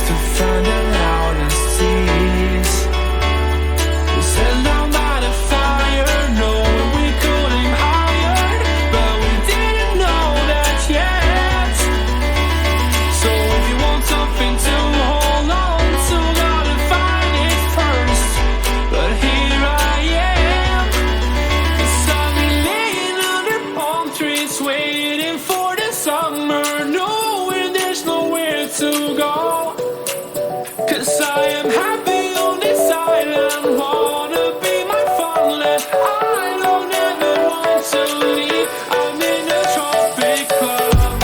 to find the loudest tears. We sat down by the fire, knowing we could aim higher, but we didn't know that yet. So if you want something to hold on to, gotta find it first. But here I am, 'cause I've been laying under palm trees, waiting for the summer, knowing there's nowhere to go. 'Cause I am happy on this island, wanna be my farmland. I don't ever want to leave, I'm in a tropic club.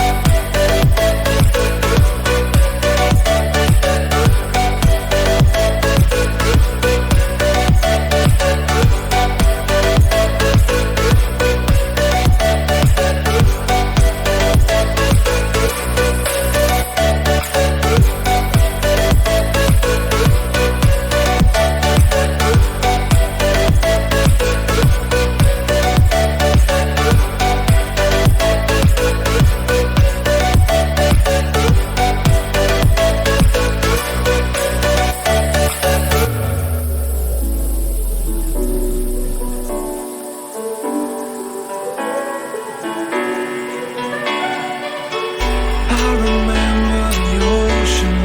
I remember the ocean,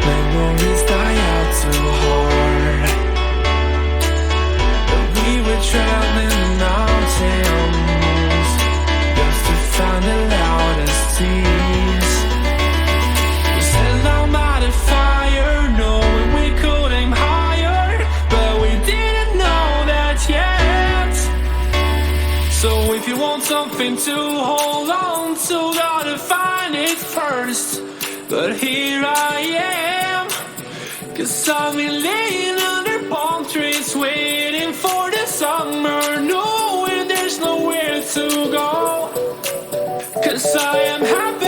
memories die out too hard. But we were traveling the mountains just to find the loudest tears. We sat down by the fire, knowing we could aim higher, but we didn't know that yet. So if you want something to hold on to, gotta find it first. But here I am, 'cause I've been laying under palm trees, waiting for the summer, knowing there's nowhere to go. 'Cause I am happy